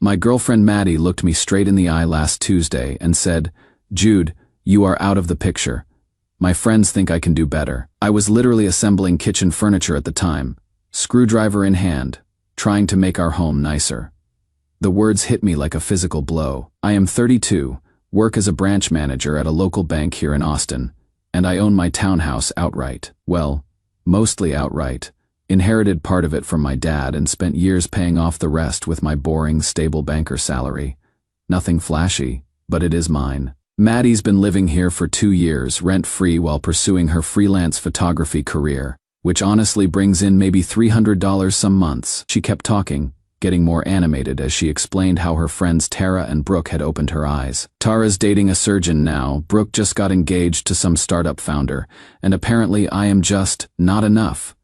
My girlfriend Maddie looked me straight in the eye last Tuesday and said, "Jude, you are out of the picture. My friends think I can do better." I was literally assembling kitchen furniture at the time, screwdriver in hand, trying to make our home nicer. The words hit me like a physical blow. I am 32, work as a branch manager at a local bank here in Austin, and I own my townhouse outright. Well, mostly outright. Inherited part of it from my dad and spent years paying off the rest with my boring, stable banker salary. Nothing flashy, but it is mine. Maddie's been living here for 2 years, rent-free, while pursuing her freelance photography career, which honestly brings in maybe $300 some months. She kept talking, getting more animated as she explained how her friends Tara and Brooke had opened her eyes. Tara's dating a surgeon now, Brooke just got engaged to some startup founder, and apparently I am just not enough.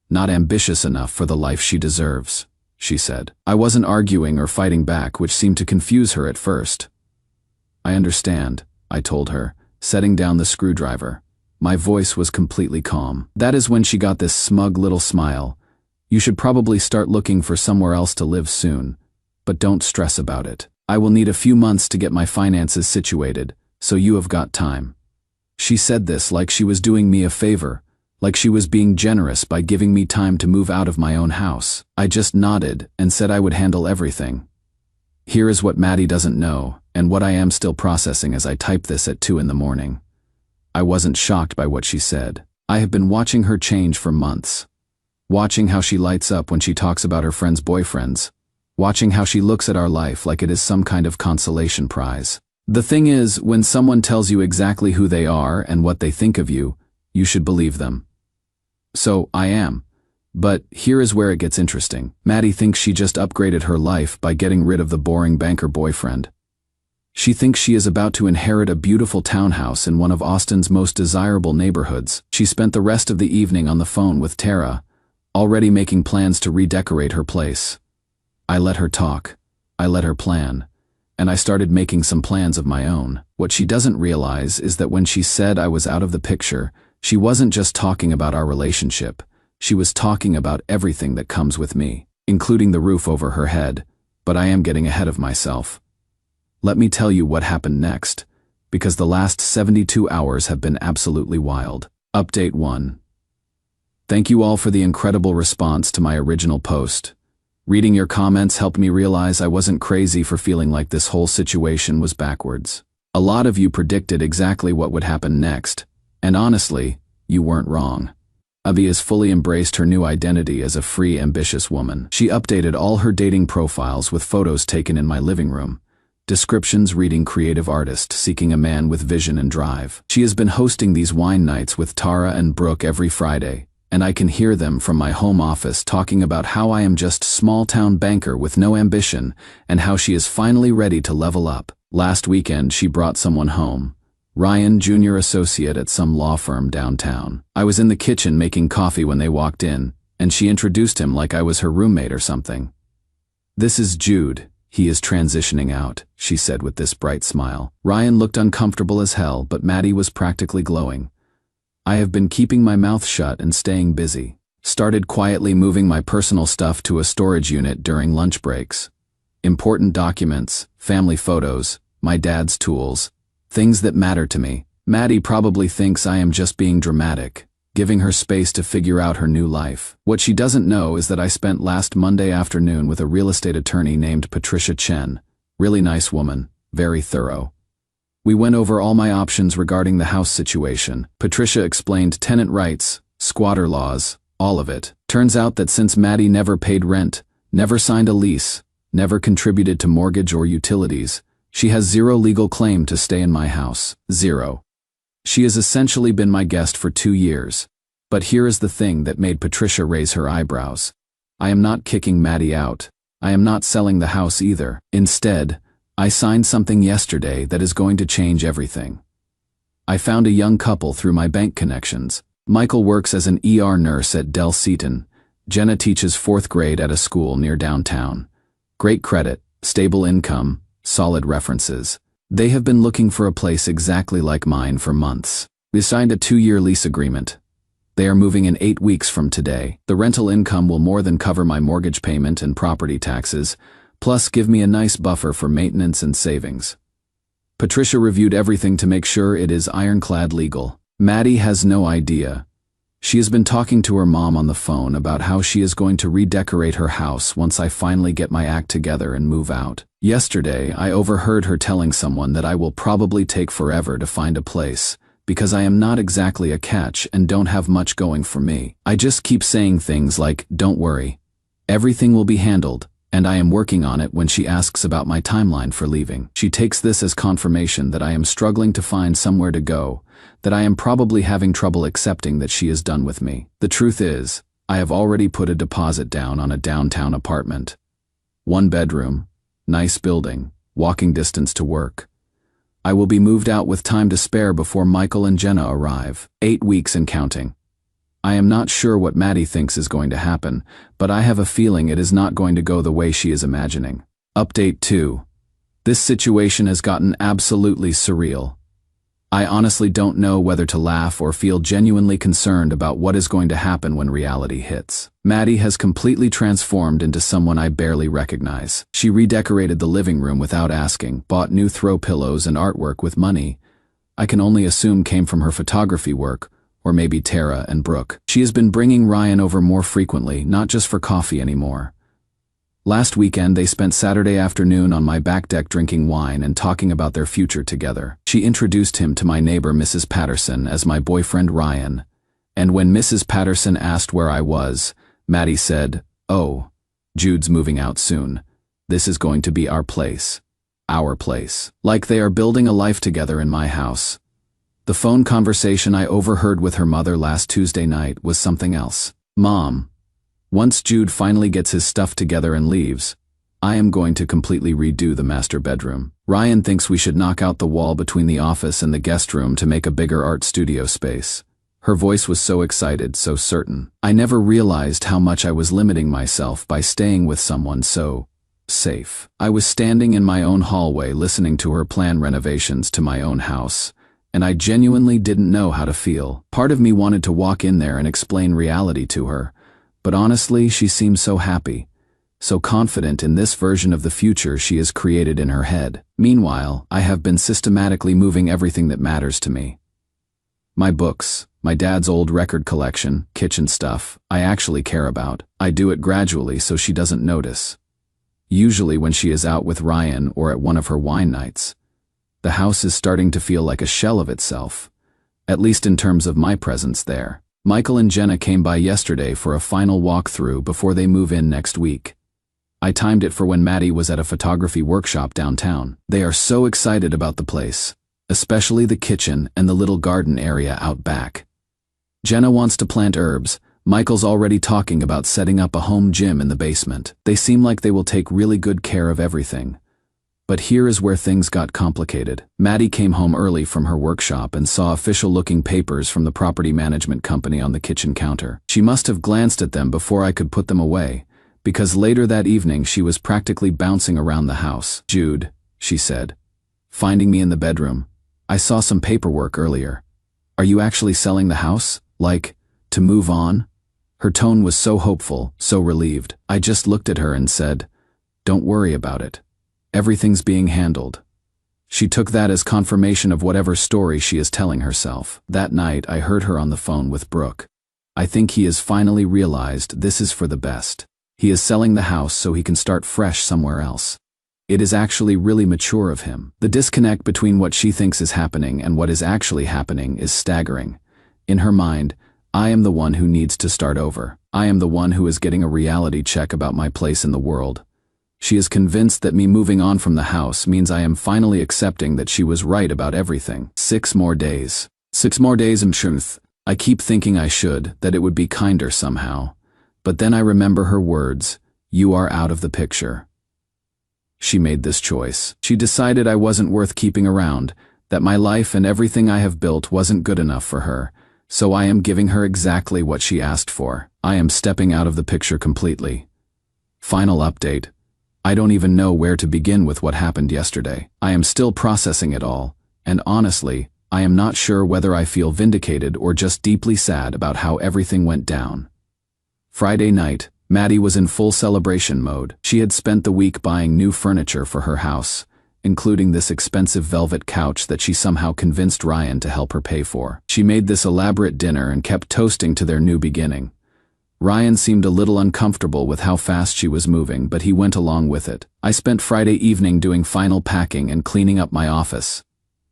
Not ambitious enough for the life she deserves, she said. I wasn't arguing or fighting back, which seemed to confuse her at first. I understand, I told her, setting down the screwdriver. My voice was completely calm. That is when she got this smug little smile. You should probably start looking for somewhere else to live soon, but don't stress about it. I will need a few months to get my finances situated, so you have got time. She said this like she was doing me a favor, like she was being generous by giving me time to move out of my own house. I just nodded and said I would handle everything. Here is what Maddie doesn't know, and what I am still processing as I type this at 2 in the morning. I wasn't shocked by what she said. I have been watching her change for months. Watching how she lights up when she talks about her friends' boyfriends. Watching how she looks at our life like it is some kind of consolation prize. The thing is, when someone tells you exactly who they are and what they think of you, you should believe them. So, I am. But here is where it gets interesting. Maddie thinks she just upgraded her life by getting rid of the boring banker boyfriend. She thinks she is about to inherit a beautiful townhouse in one of Austin's most desirable neighborhoods. She spent the rest of the evening on the phone with Tara, already making plans to redecorate her place. I let her talk. I let her plan. And I started making some plans of my own. What she doesn't realize is that when she said I was out of the picture, she wasn't just talking about our relationship. She was talking about everything that comes with me, including the roof over her head. But I am getting ahead of myself. Let me tell you what happened next, because the last 72 hours have been absolutely wild. Update 1. Thank you all for the incredible response to my original post. Reading your comments helped me realize I wasn't crazy for feeling like this whole situation was backwards. A lot of you predicted exactly what would happen next, and honestly, you weren't wrong. Abby has fully embraced her new identity as a free, ambitious woman. She updated all her dating profiles with photos taken in my living room. Descriptions reading creative artist seeking a man with vision and drive. She has been hosting these wine nights with Tara and Brooke every Friday, and I can hear them from my home office talking about how I am just small-town banker with no ambition and how she is finally ready to level up. Last weekend, she brought someone home. Ryan, junior associate at some law firm downtown. I was in the kitchen making coffee when they walked in, and she introduced him like I was her roommate or something. "This is Jude. He is transitioning out," she said with this bright smile. Ryan looked uncomfortable as hell, but Maddie was practically glowing. I have been keeping my mouth shut and staying busy. Started quietly moving my personal stuff to a storage unit during lunch breaks. Important documents, family photos, my dad's tools, things that matter to me. Maddie probably thinks I am just being dramatic, giving her space to figure out her new life. What she doesn't know is that I spent last Monday afternoon with a real estate attorney named Patricia Chen. Really nice woman, very thorough. We went over all my options regarding the house situation. Patricia explained tenant rights, squatter laws, all of it. Turns out that since Maddie never paid rent, never signed a lease, never contributed to mortgage or utilities, she has zero legal claim to stay in my house. Zero. She has essentially been my guest for 2 years. But here is the thing that made Patricia raise her eyebrows. I am not kicking Maddie out. I am not selling the house either. Instead, I signed something yesterday that is going to change everything. I found a young couple through my bank connections. Michael works as an ER nurse at Del Seaton. Jenna teaches 4th grade at a school near downtown. Great credit, stable income, solid references. They have been looking for a place exactly like mine for months. We signed a 2-year lease agreement. They are moving in 8 weeks from today. The rental income will more than cover my mortgage payment and property taxes, Plus, give me a nice buffer for maintenance and savings. Patricia reviewed everything to make sure it is ironclad legal. Maddie has no idea. She has been talking to her mom on the phone about how she is going to redecorate her house once I finally get my act together and move out. Yesterday, I overheard her telling someone that I will probably take forever to find a place, because I am not exactly a catch and don't have much going for me. I just keep saying things like, "Don't worry. Everything will be handled, and I am working on it," when she asks about my timeline for leaving. She takes this as confirmation that I am struggling to find somewhere to go, that I am probably having trouble accepting that she is done with me. The truth is, I have already put a deposit down on a downtown apartment. 1 bedroom, nice building, walking distance to work. I will be moved out with time to spare before Michael and Jenna arrive, 8 weeks and counting. I am not sure what Maddie thinks is going to happen, but I have a feeling it is not going to go the way she is imagining. Update 2. This situation has gotten absolutely surreal. I honestly don't know whether to laugh or feel genuinely concerned about what is going to happen when reality hits. Maddie has completely transformed into someone I barely recognize. She redecorated the living room without asking, bought new throw pillows and artwork with money I can only assume came from her photography work, or maybe Tara and Brooke. She has been bringing Ryan over more frequently, not just for coffee anymore. Last weekend, they spent Saturday afternoon on my back deck drinking wine and talking about their future together. She introduced him to my neighbor Mrs. Patterson as my boyfriend Ryan, and when Mrs. Patterson asked where I was, Maddie said, "Oh, Jude's moving out soon. This is going to be our place. Our place." Like they are building a life together in my house. The phone conversation I overheard with her mother last Tuesday night was something else. "Mom, once Jude finally gets his stuff together and leaves, I am going to completely redo the master bedroom. Ryan thinks we should knock out the wall between the office and the guest room to make a bigger art studio space." Her voice was so excited, so certain. I never realized how much I was limiting myself by staying with someone so safe. I was standing in my own hallway listening to her plan renovations to my own house, and I genuinely didn't know how to feel. Part of me wanted to walk in there and explain reality to her, but honestly, she seemed so happy, so confident in this version of the future she has created in her head. Meanwhile, I have been systematically moving everything that matters to me. My books, my dad's old record collection, kitchen stuff, I actually care about. I do it gradually so she doesn't notice. Usually when she is out with Ryan or at one of her wine nights. The house is starting to feel like a shell of itself, at least in terms of my presence there. Michael and Jenna came by yesterday for a final walkthrough before they move in next week. I timed it for when Maddie was at a photography workshop downtown. They are so excited about the place, especially the kitchen and the little garden area out back. Jenna wants to plant herbs. Michael's already talking about setting up a home gym in the basement. They seem like they will take really good care of everything. But here is where things got complicated. Maddie came home early from her workshop and saw official-looking papers from the property management company on the kitchen counter. She must have glanced at them before I could put them away, because later that evening she was practically bouncing around the house. "Jude," she said, finding me in the bedroom, "I saw some paperwork earlier. Are you actually selling the house? Like, to move on?" Her tone was so hopeful, so relieved. I just looked at her and said, "Don't worry about it. Everything's being handled." She took that as confirmation of whatever story she is telling herself. That night, I heard her on the phone with Brooke. I think he has finally realized this is for the best. He is selling the house so he can start fresh somewhere else. It is actually really mature of him. The disconnect between what she thinks is happening and what is actually happening is staggering. In her mind, I am the one who needs to start over. I am the one who is getting a reality check about my place in the world. She is convinced that me moving on from the house means I am finally accepting that she was right about everything. 6 more days. 6 more days in truth. I keep thinking I should, that it would be kinder somehow. But then I remember her words, "You are out of the picture." She made this choice. She decided I wasn't worth keeping around, that my life and everything I have built wasn't good enough for her, so I am giving her exactly what she asked for. I am stepping out of the picture completely. Final update. I don't even know where to begin with what happened yesterday. I am still processing it all, and honestly, I am not sure whether I feel vindicated or just deeply sad about how everything went down. Friday night, Maddie was in full celebration mode. She had spent the week buying new furniture for her house, including this expensive velvet couch that she somehow convinced Ryan to help her pay for. She made this elaborate dinner and kept toasting to their new beginning. Ryan seemed a little uncomfortable with how fast she was moving, but he went along with it. I spent Friday evening doing final packing and cleaning up my office.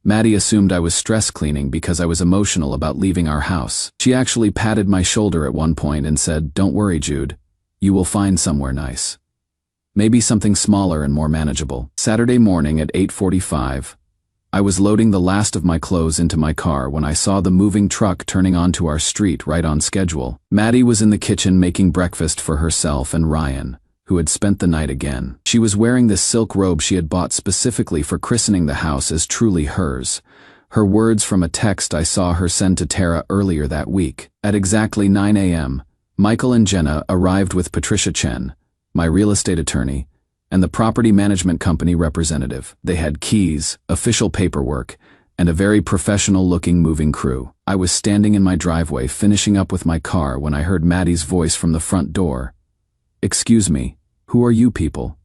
Maddie assumed I was stress cleaning because I was emotional about leaving our house. She actually patted my shoulder at one point and said, "Don't worry, Jude. You will find somewhere nice. Maybe something smaller and more manageable." Saturday morning at 8:45, I was loading the last of my clothes into my car when I saw the moving truck turning onto our street right on schedule. Maddie was in the kitchen making breakfast for herself and Ryan, who had spent the night again. She was wearing this silk robe she had bought specifically for christening the house as truly hers. Her words from a text I saw her send to Tara earlier that week. At exactly 9 a.m., Michael and Jenna arrived with Patricia Chen, my real estate attorney, and the property management company representative. They had keys, official paperwork, and a very professional-looking moving crew. I was standing in my driveway finishing up with my car when I heard Maddie's voice from the front door. "Excuse me, who are you people?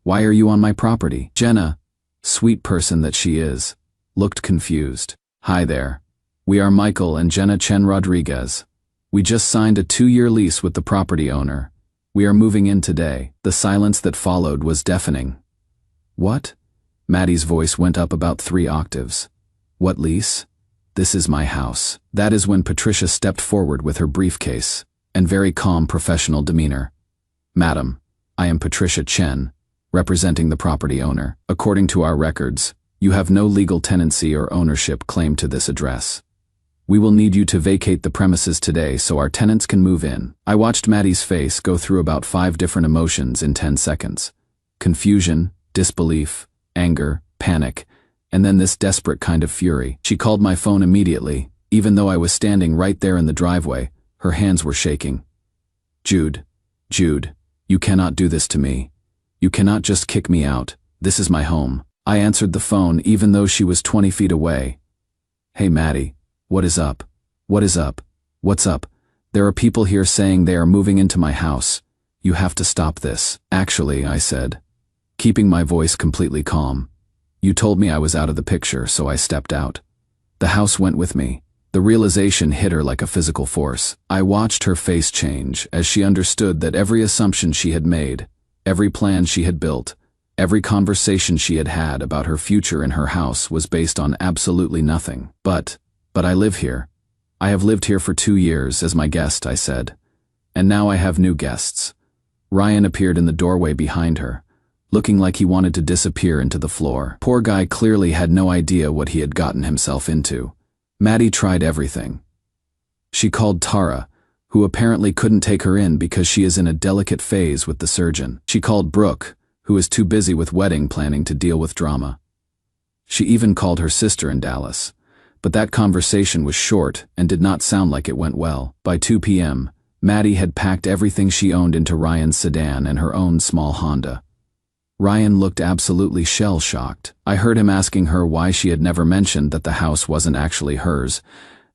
Why are you on my property?" Jenna, sweet person that she is, looked confused. "Hi there. We are Michael and Jenna Chen Rodriguez. We just signed a 2-year lease with the property owner. We are moving in today." The silence that followed was deafening. "What?" Maddie's voice went up about 3 octaves. "What lease? This is my house." That is when Patricia stepped forward with her briefcase and very calm professional demeanor. "Madam, I am Patricia Chen, representing the property owner. According to our records, you have no legal tenancy or ownership claim to this address. We will need you to vacate the premises today so our tenants can move in." I watched Maddie's face go through about 5 different emotions in 10 seconds. Confusion, disbelief, anger, panic, and then this desperate kind of fury. She called my phone immediately, even though I was standing right there in the driveway. Her hands were shaking. Jude, you cannot do this to me. You cannot just kick me out. This is my home." I answered the phone even though she was 20 feet away. "Hey Maddie. What is up? What is up? What's up? There are people here saying they are moving into my house. You have to stop this." "Actually," I said, keeping my voice completely calm, "you told me I was out of the picture, so I stepped out. The house went with me." The realization hit her like a physical force. I watched her face change as she understood that every assumption she had made, every plan she had built, every conversation she had had about her future in her house was based on absolutely nothing. But I live here. I have lived here for 2 years as my guest," I said. "And now I have new guests." Ryan appeared in the doorway behind her, looking like he wanted to disappear into the floor. Poor guy clearly had no idea what he had gotten himself into. Maddie tried everything. She called Tara, who apparently couldn't take her in because she is in a delicate phase with the surgeon. She called Brooke, who is too busy with wedding planning to deal with drama. She even called her sister in Dallas. But that conversation was short and did not sound like it went well. By 2 p.m., Maddie had packed everything she owned into Ryan's sedan and her own small Honda. Ryan looked absolutely shell-shocked. I heard him asking her why she had never mentioned that the house wasn't actually hers,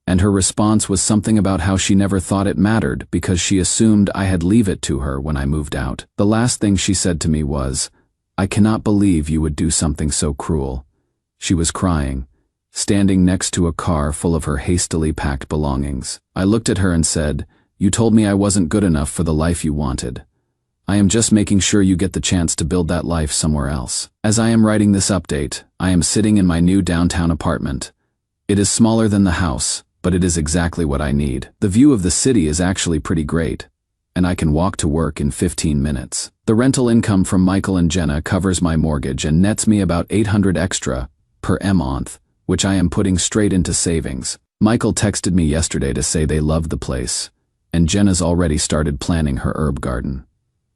and her response was something about how she never thought it mattered because she assumed I had leave it to her when I moved out. The last thing she said to me was, "I cannot believe you would do something so cruel." She was crying, standing next to a car full of her hastily packed belongings. I looked at her and said, "You told me I wasn't good enough for the life you wanted. I am just making sure you get the chance to build that life somewhere else." As I am writing this update, I am sitting in my new downtown apartment. It is smaller than the house, but it is exactly what I need. The view of the city is actually pretty great, and I can walk to work in 15 minutes. The rental income from Michael and Jenna covers my mortgage and nets me about $800 extra per month, which I am putting straight into savings. Michael texted me yesterday to say they loved the place, and Jenna's already started planning her herb garden.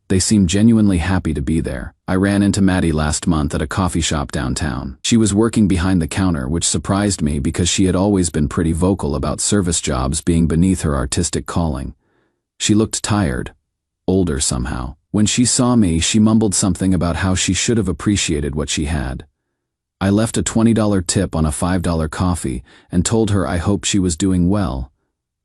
They seem genuinely happy to be there. I ran into Maddie last month at a coffee shop downtown. She was working behind the counter, which surprised me because she had always been pretty vocal about service jobs being beneath her artistic calling. She looked tired, older somehow. When she saw me, she mumbled something about how she should have appreciated what she had. I left a $20 tip on a $5 coffee and told her I hoped she was doing well.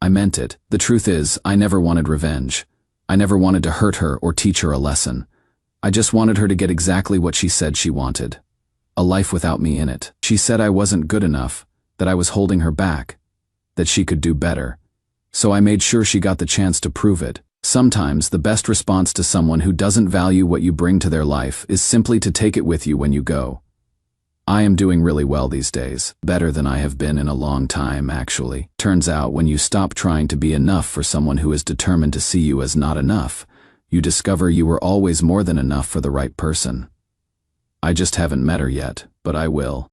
I meant it. The truth is, I never wanted revenge. I never wanted to hurt her or teach her a lesson. I just wanted her to get exactly what she said she wanted. A life without me in it. She said I wasn't good enough, that I was holding her back, that she could do better. So I made sure she got the chance to prove it. Sometimes the best response to someone who doesn't value what you bring to their life is simply to take it with you when you go. I am doing really well these days, better than I have been in a long time, actually. Turns out when you stop trying to be enough for someone who is determined to see you as not enough, you discover you were always more than enough for the right person. I just haven't met her yet, but I will.